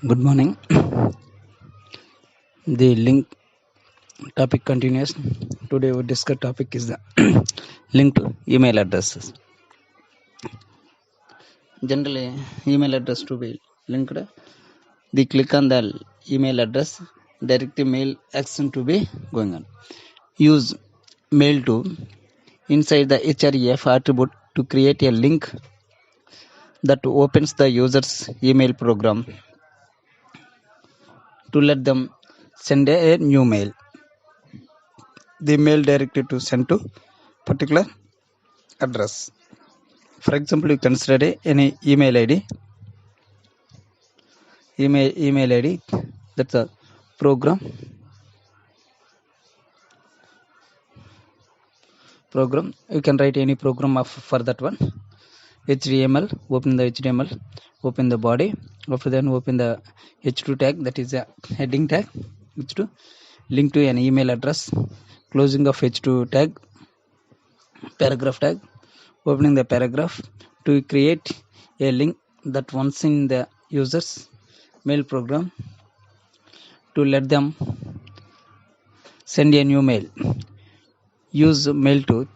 Good morning. The link topic continues. Today we discuss topic is the link to email addresses. Generally, email address to be linked. The click on the email address, direct mail action to be going on. Use mail to inside the href attribute to create a link that opens the user's email program to let them send a new mail. The mail directed to send to particular address. For example, you consider any email ID. Email ID, that's a program. You can write any program for that one. HTML, open the HTML, open the body. After then open the H2 tag, that is a heading tag. H2 link to an email address. Closing of H2 tag, paragraph tag. Opening the paragraph to create a link that once in the user's mail program to let them send a new mail. Use mail to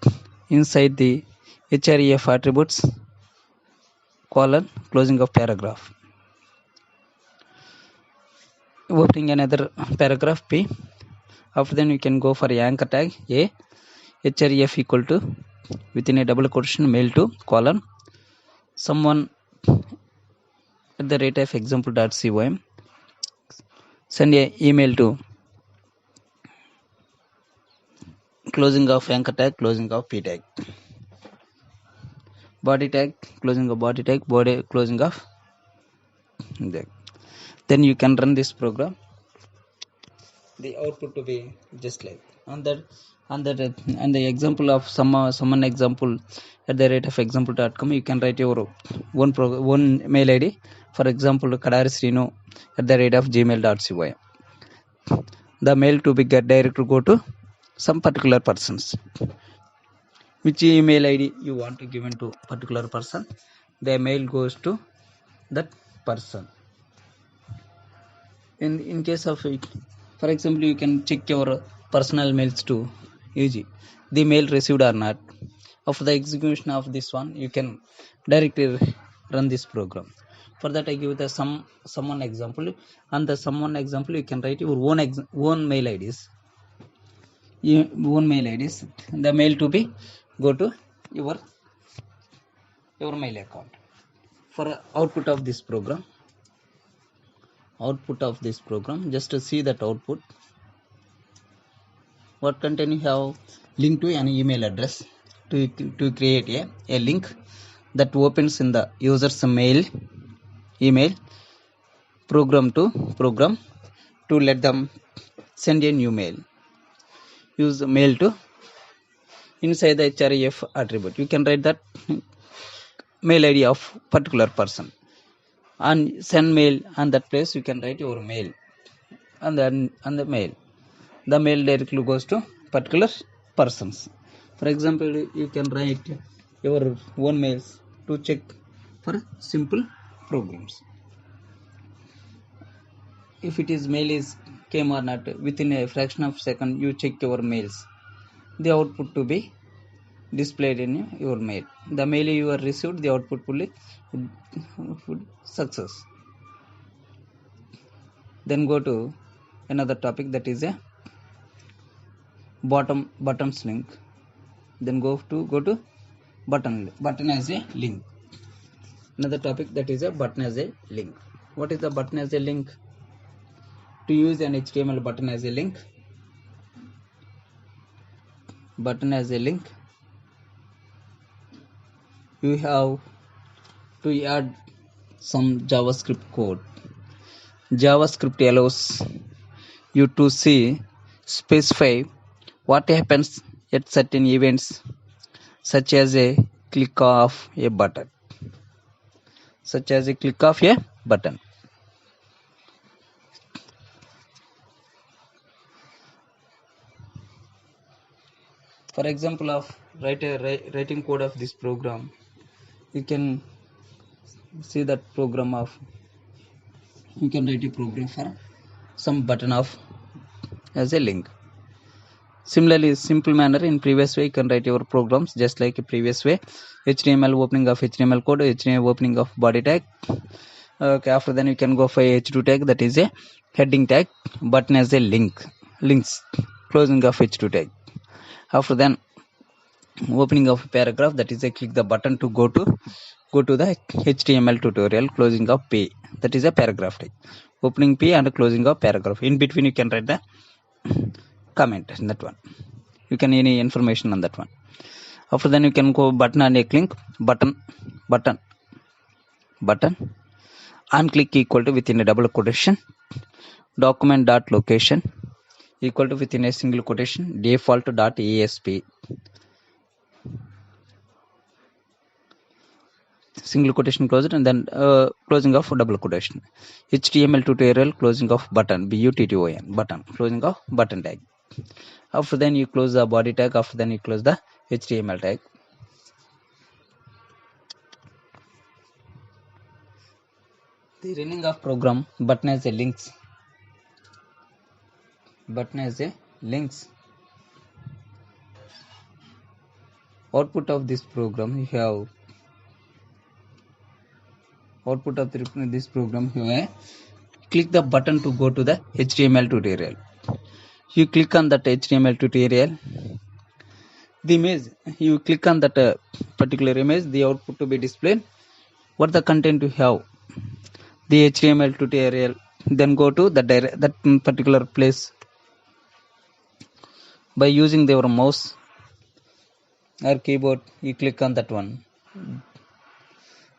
inside the href attributes colon closing of paragraph. Opening another paragraph P. After then you can go for a anchor tag A href equal to within a double quotation mail to colon someone at the rate of example.com send a email to closing of anchor tag closing of P tag. Body tag closing of body tag body closing of tag. Then you can run this program. The output to be just like on the example of someone example at the rate of example.com you can write your one mail ID. For example, kadarisrino at the rate of gmail.com. The mail to be get direct to go to some particular persons. Which email ID you want to give to particular person, the mail goes to that person. In case of it, for example, you can check your personal mails to UG, the mail received or not. After the execution of this one, you can directly run this program. For that, I give the someone example. On the someone example, you can write your own mail IDs. Own mail IDs. The mail to be go to your mail account. For output of this program, just to see that output, what content you have link to an email address to create a link that opens in the user's email program to let them send a new mail. Use mail to inside the href attribute. You can write that mail ID of particular person and send mail on that place. You can write your mail and then on the mail. The mail directly goes to particular persons. For example, you can write your own mails to check for simple programs. If it is mail is came or not, within a fraction of a second you check your mails. The output to be displayed in your mail. The mail you are received, the output will success. Then go to another topic, that is a buttons link. Then go to button as a link. Another topic, that is a button as a link. What is the button as a link? To use an HTML button as a link, you have to add some JavaScript code. JavaScript allows you to specify what happens at certain events, such as a click of a button. For example of writing code of this program, you can see that program of you can write a program for some button of as a link. Similarly, simple manner in previous way you can write your programs just like a previous way. HTML opening of HTML code, HTML opening of body tag. Okay, after then you can go for H2 tag, that is a heading tag, button as a links, closing of H2 tag. After then opening of paragraph, that is a click the button to go to the HTML tutorial, closing of P, that is a paragraph tag, opening P and closing of paragraph. In between you can write the comment in that one, you can any information on that one. After then you can go button and a click button and click equal to within a double quotation document dot location equal to within a single quotation default dot asp single quotation closed and then closing of double quotation HTML tutorial closing of button button closing of button tag. After then you close the body tag. After then you close the HTML tag. The running of program button as a links. Output of this program you have. Output of this program here. Click the button to go to the HTML tutorial. You click on that HTML tutorial. The image you click on that particular image. The output to be displayed. What the content you have. The HTML tutorial, then go to that particular place by using your mouse or keyboard. You click on that one,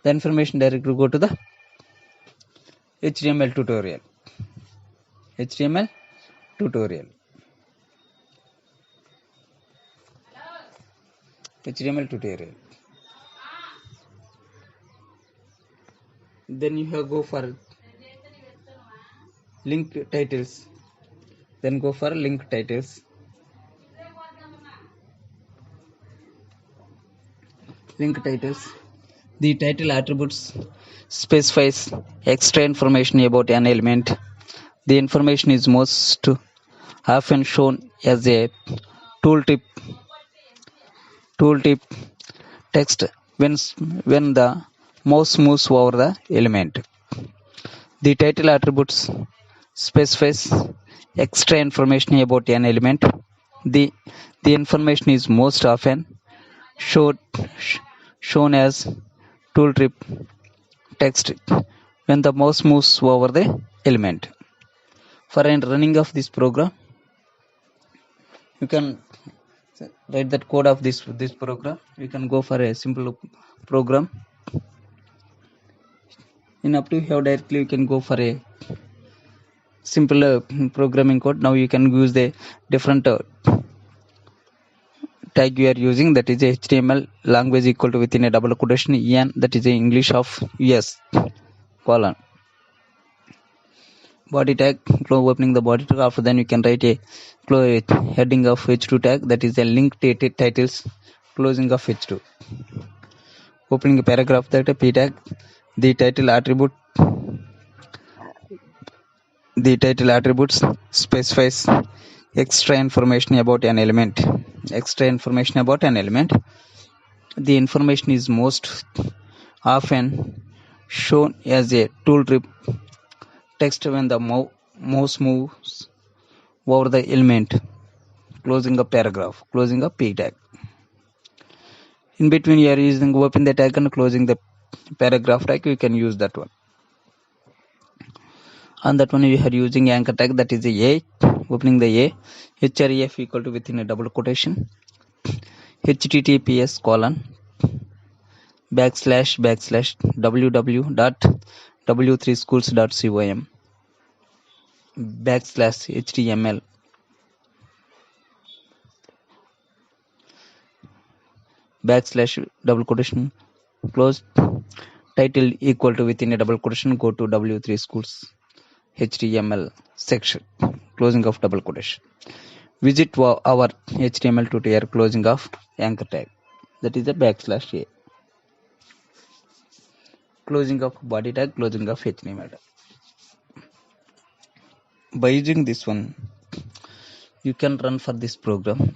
the information directly go to the HTML tutorial. Then you have go for link titles. The title attributes specifies extra information about an element. The information is most often shown as a tooltip text when the mouse moves over the element. The title attributes specifies extra information about an element. The information is most often shown as tooltip text when the mouse moves over the element. For running of this program, you can write that code of this program. You can go for a simple program. In up to here directly you can go for a simple programming code. Now you can use the different tag you are using, that is HTML language equal to within a double quotation en, that is English of US colon body tag, opening the body tag. After then you can write a heading of H2 tag, that is a link titles, closing of H2, opening a paragraph, that a P tag. The title attributes specifies extra information about an element. The information is most often shown as a tooltip text when the mouse moves over the element, closing a paragraph, closing a P tag. In between you are using open the tag and closing the paragraph tag. You can use that one. On that one you are using anchor tag, that is a opening the a href equal to within a double quotation https colon / www.w3schools.com /html / double quotation close title equal to within a double quotation go to W3 schools HTML section, closing of double quotation. Visit our HTML tutorial, closing of anchor tag, that is a /a, closing of body tag, closing of HTML tag. by using this one you can run for this program.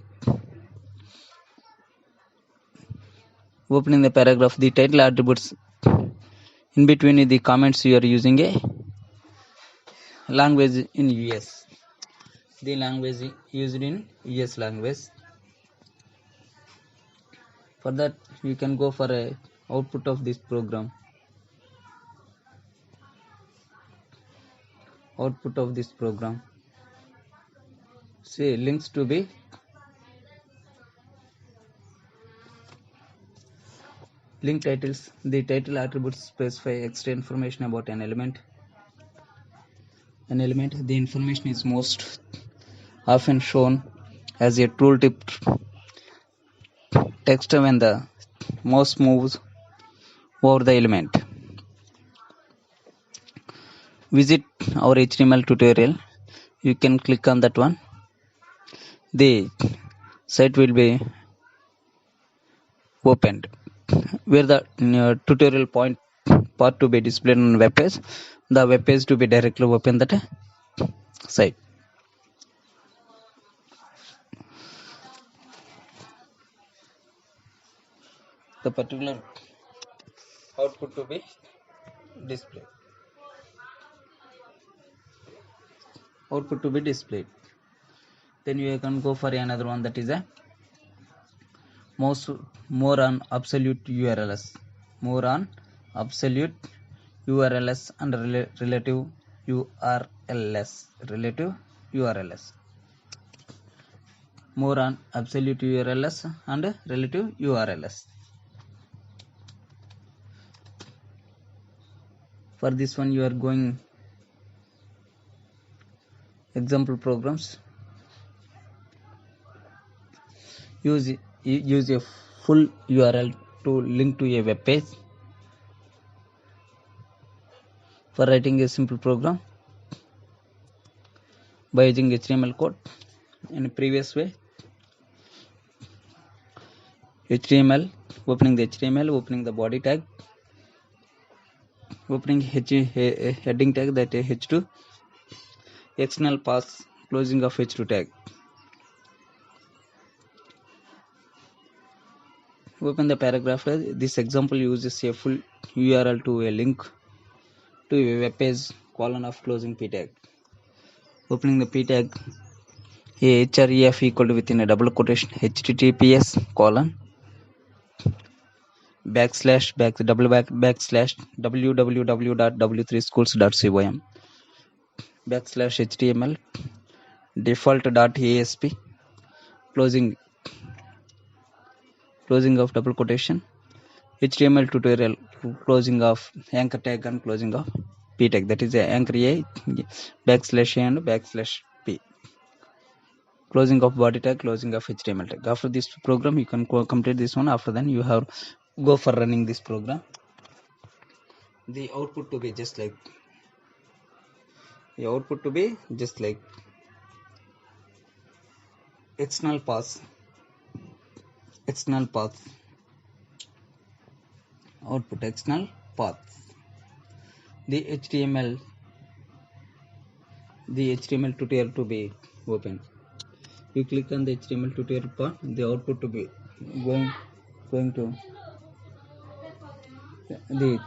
Opening the paragraph, the title attributes, in between the comments you are using a language in US, the language used in US language. For that you can go for a output of this program. See, links to be link titles. The title attributes specify extra information about an element. The information is most often shown as a tooltip text when the mouse moves over the element. Visit our HTML tutorial. You can click on that one. The site will be opened where the tutorial part to be displayed on web page. The web page to be directly open that site. The particular output to be displayed. Then you can go for another one, that is a more on absolute URLs. And relative URLs. More on absolute URLs and relative URLs. For this one you are going example programs. Use a full URL to link to a web page. For writing a simple program by using HTML code in a previous way. Opening the HTML, opening the body tag, opening heading tag, that H2, external path, closing of H2 tag. Open the paragraph. This example uses a full URL to a link to a web page, colon of closing p tag. Opening the p tag, href equal to within a double quotation https colon www.w3schools.com /html default.asp closing of double quotation HTML tutorial, closing of anchor tag and closing of p tag, that is anchor a \a and \p, closing of body tag, closing of HTML tag. After this program you can complete this one. After then you have go for running this program. The output to be just like external path output, external path. The HTML tutorial to be open. You click on the HTML tutorial part, the output to be going to the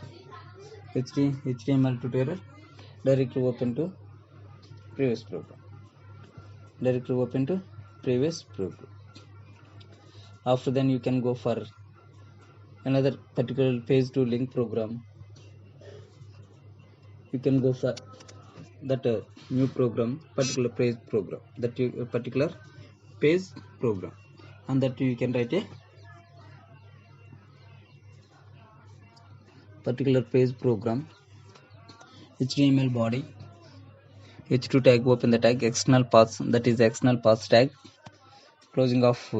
HTML tutorial directly open to previous program. After then you can go for another particular page to link program. You can go for that new program, particular page program, and that you can write a particular page program. HTML body, H2 tag, open the tag external paths, that is external paths tag, closing of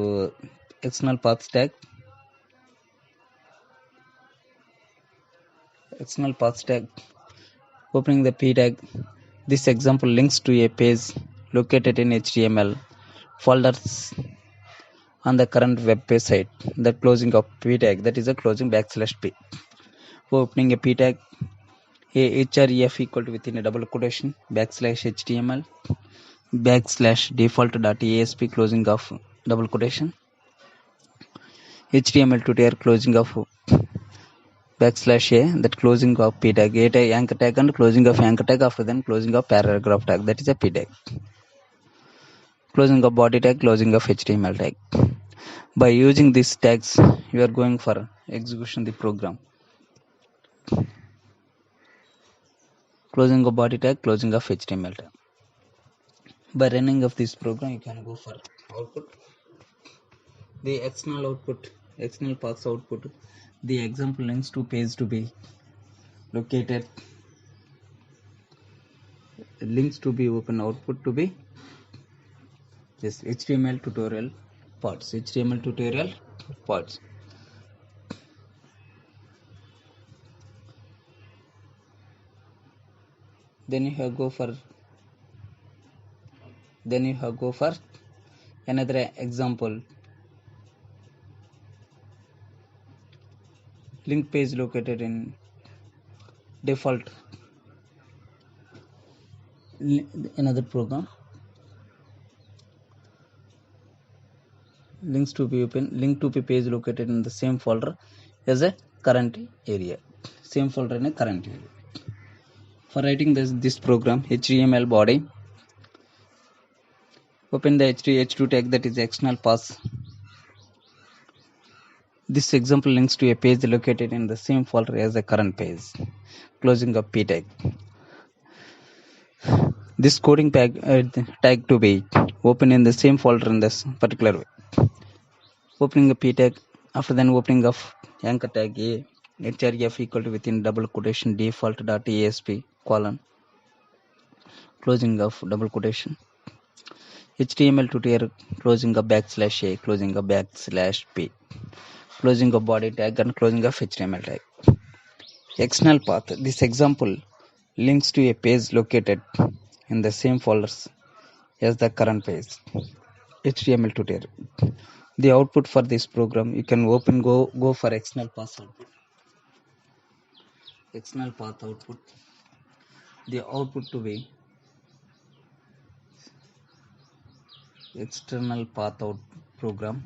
external paths tag, opening the p tag. This example links to a page located in HTML folders on the current web page site. The closing of p tag, that is a closing \p. Opening a p tag, a href equal to within a double quotation /html /default.asp closing of double quotation html tutorial closing of /a that closing of p tag a tag anchor tag and closing of anchor tag after then closing of paragraph tag, that is a p tag, closing of body tag, closing of html tag. By using these tags you are going for execution the program. Closing of body tag, closing of html tag. By running of this program you can go for output, the external output, external paths output, the example links to page to be located, links to be open, output to be this html tutorial parts. Then you have go for another example, link page located in default, another program, links to be open, link to be page located in the same folder as a current area, same folder in a current area. For writing this program, html body, open the h2 tag, that is external path. This example links to a page located in the same folder as the current page, closing of p tag. This coding tag to be open in the same folder in this particular way. Opening a p tag, after then opening of anchor tag a href equal to within double quotation default.asp colon, closing of double quotation html tutorial, closing of /a, closing of /p, closing of body tag and closing of html tag. External path, this example links to a page located in the same folders as the current page, html tutorial. The output for this program you can go for external path output, external path output, the output to be external path out program,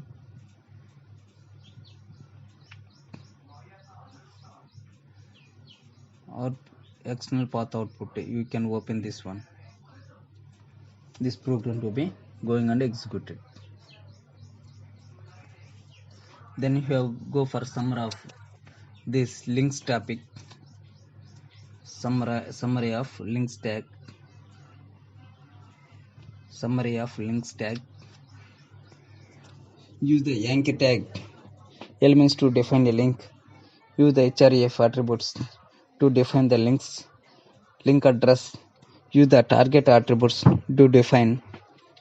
or external path output, you can open this one, this program to be going and executed. Then you have go for summary of this links topic, summary of links tag, summary of links tag. Use the anchor tag elements to define a link. Use the href attributes to define the link address. Use the target attributes to define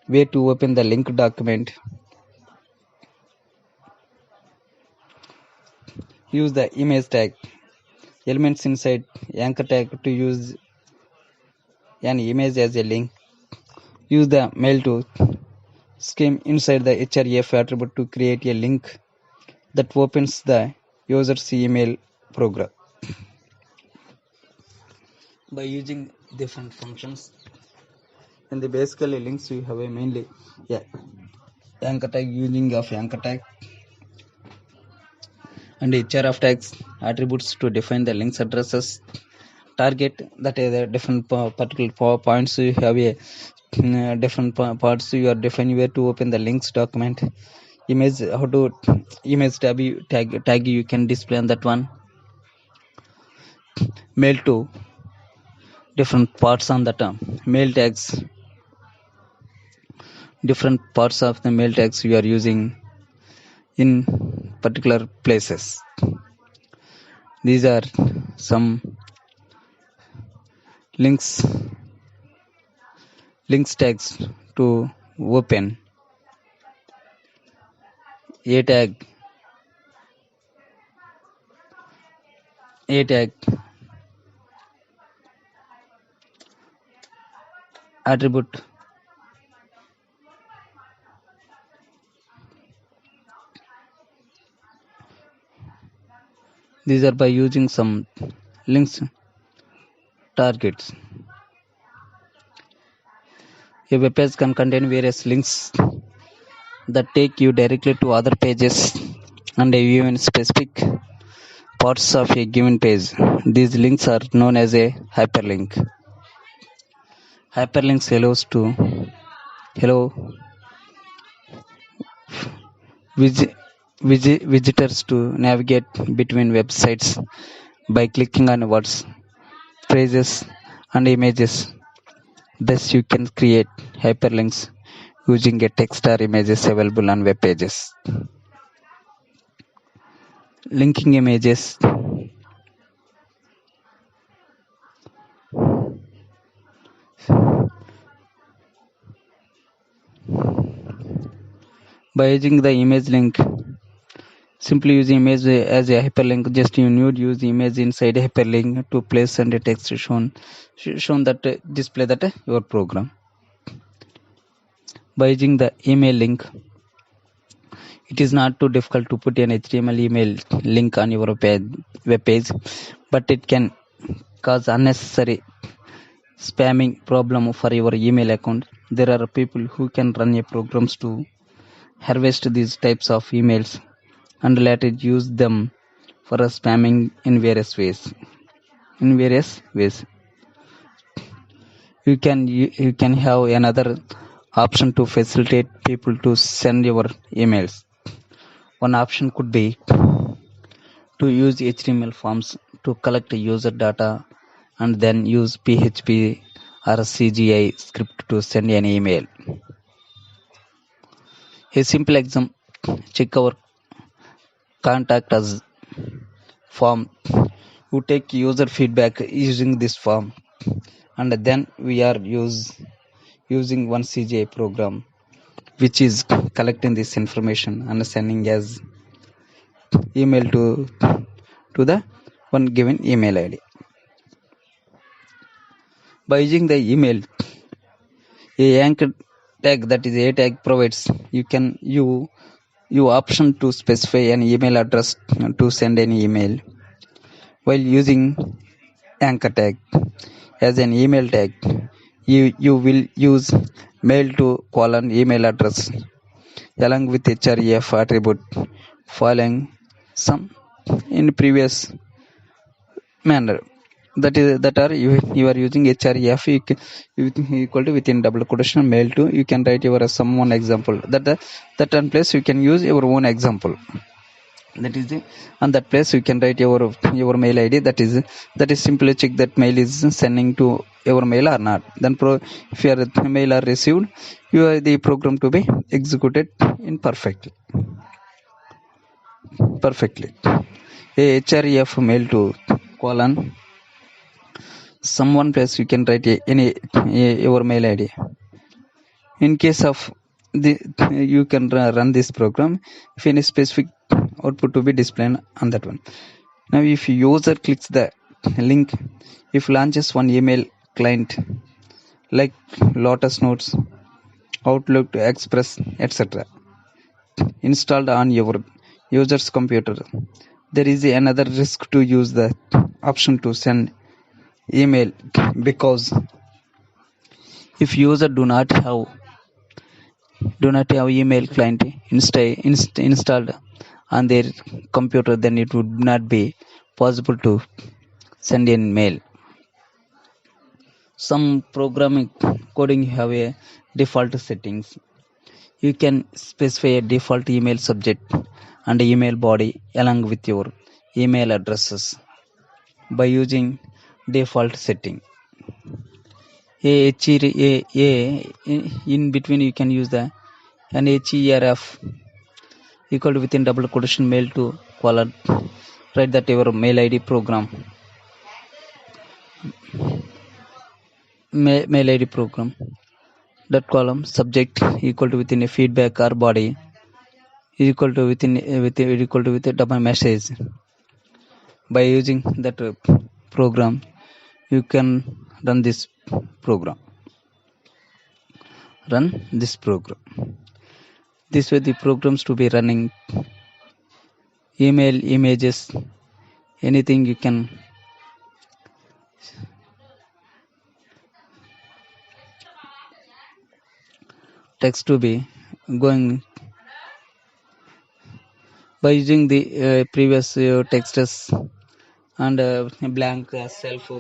way to open the link document. Use the image tag elements inside anchor tag to use an image as a link. Use the mail to scheme inside the href attribute to create a link that opens the user's email program. By using different functions in the basically links, you have a mainly anchor tag, using of anchor tag and href tags attributes to define the links addresses, target, that is the different particular points you have a different parts you are defining where to open the links document. Image, how to image tag you can display on that one. Mail to different parts on the mail tags, different parts of the mail tags you are using in particular places. These are some links tags to open. A tag attribute these are by using some links Targets. A web page can contain various links that take you directly to other pages and even specific parts of a given page. These links are known as a hyperlink. Hyperlinks allow visitors to navigate between websites by clicking on words, phrases, and images. Thus, you can create hyperlinks using a text or images available on web pages. Linking images. By using the image link, simply use image as a hyperlink. Just you need use image inside hyperlink to place and a text shown that display that your program. By using the email link, it is not too difficult to put an HTML email link on your web page, but it can cause unnecessary spamming problem for your email account. There are people who can run a programs to harvest these types of emails and later use them for spamming in various ways. You can have another option to facilitate people to send your emails. One option could be to use HTML forms to collect user data and then use PHP or CGI script to send an email. A simple example, check our contact us form. You take user feedback using this form, and then we are using one CGI program which is collecting this information and sending as email to the one given email ID. By using the email, a anchor tag, that is a tag, provides you option to specify an email address to send an email. While using anchor tag as an email tag, you will use mail to email address along with href attribute following some in previous manner. That are you are using href equal to within double quotation mail to, you can write your someone example that on place you can use your own example. That is on that place you can write your mail ID. That is simply check that mail is sending to your mail or not. Then if your mail are received, you are the program to be executed in perfectly. A href mail to someone place you can write your mail ID. In case of you can run this program if any specific output to be displayed on that one. Now if user clicks the link, if launches one email client like Lotus Notes, Outlook, Express, etc. installed on your user's computer, there is another risk to use the option to send email, because if user do not have email client installed on their computer, then it would not be possible to send in mail. Some programming coding have a default settings. You can specify a default email subject and email body along with your email addresses by using default setting. In between you can use an href equal to within double quotation mail to write that your mail ID program mail ID program. That column subject equal to within a feedback or body equal to with a double message. By using that program, you can run this program. This way the programs to be running email, images, anything you can text to be going by using the previous texts and blank self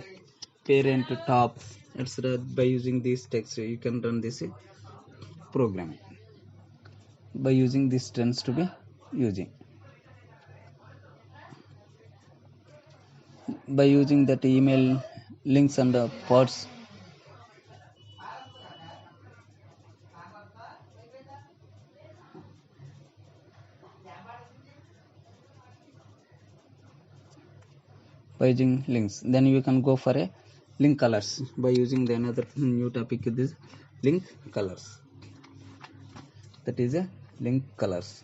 parent top, etc. By using this text you can run this program by using this tends to be using by using that email links and pods. By using links, then you can go for a link colors by using the another new topic. This link colors, that is a link colors.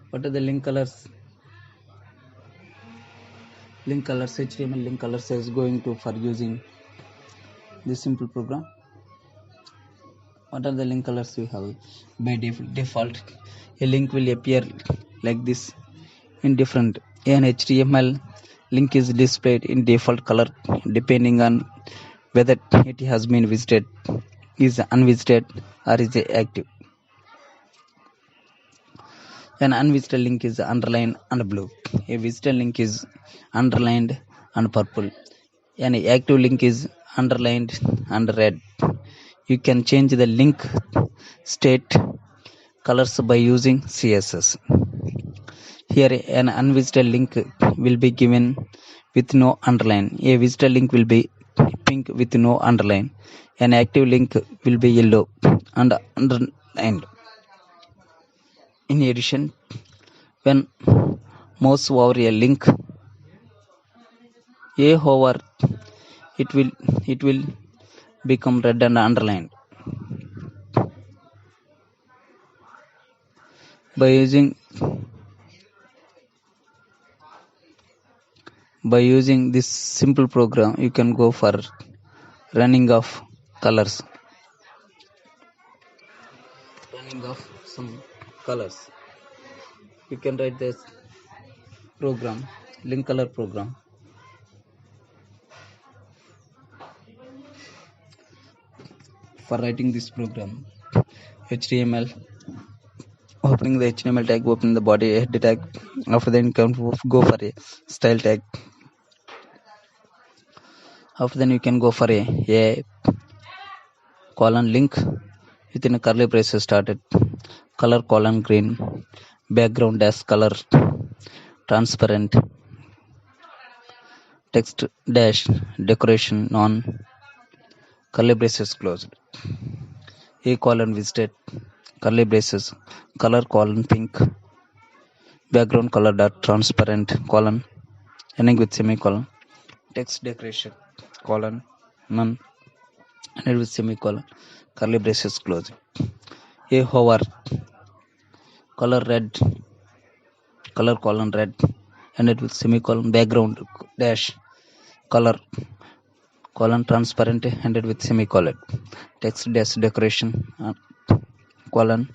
What are the link colors? Link colors, HTML link colors is going to for using this simple program. What are the link colors we have? By default a link will appear like this in different. An HTML link is displayed in default color depending on whether it has been visited, is unvisited, or is active. An unvisited link is underlined and blue. A visited link is underlined and purple. An active link is underlined and red. You can change the link state colors by using CSS. Here an unvisited link will be given with no underline. A visited link will be pink with no underline. An active link will be yellow and underlined. In addition, when mouse over a link, over it will become red and underlined. By using this simple program, you can go for running of colors, running of some colors. You can write this program, link color program. For writing this program, HTML, opening the HTML tag, opening the body head tag. After then you can go for a style tag. After then you can go for a colon link within a curly braces started, color colon green, background dash color transparent, text dash decoration non, curly braces closed, a colon visited, curly braces, color colon pink, background color dot transparent colon ending with semicolon, text decoration colon none ended with semicolon, curly braces closed, a hover, color red, color colon red ended with semicolon, background dash color colon transparent ended with semicolon, text dash decoration colon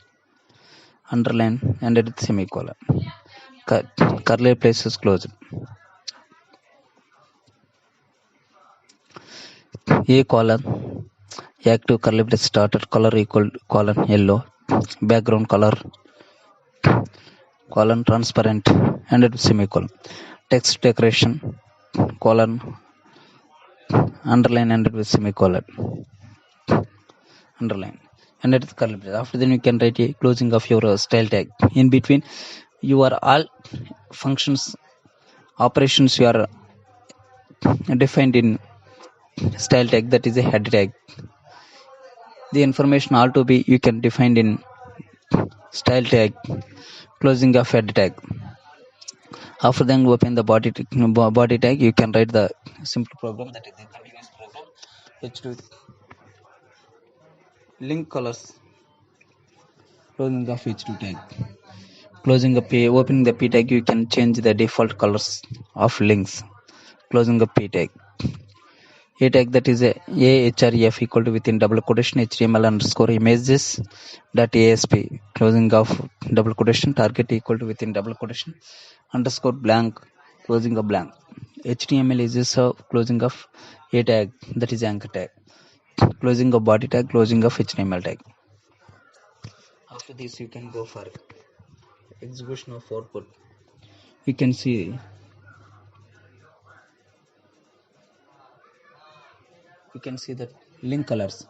underline ended with semicolon, curly braces closed, a colon active curly brace started, color equal colon yellow, background color colon transparent ended with semicolon, text decoration colon underline ended with semicolon, underline ended with curly brace. After then you can write a closing of your style tag. In between your all functions operations you are defined in style tag, that is a head tag. The information all to be you can define in style tag, closing of head tag. After then open the body tag, you can write the simple program, that is a continuous program. H2 link colors, closing of H2 tag, closing up opening the p tag, you can change the default colors of links, closing up p tag, a tag, that is a href equal to within double quotation html underscore images dot asp, closing of double quotation, target equal to within double quotation underscore blank, closing of blank, html is this closing of a tag, that is anchor tag, closing of body tag, closing of HTML tag. After this you can go for execution of output. You can see that link colors.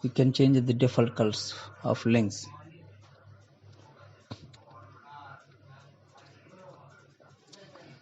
You can change the default colors of links.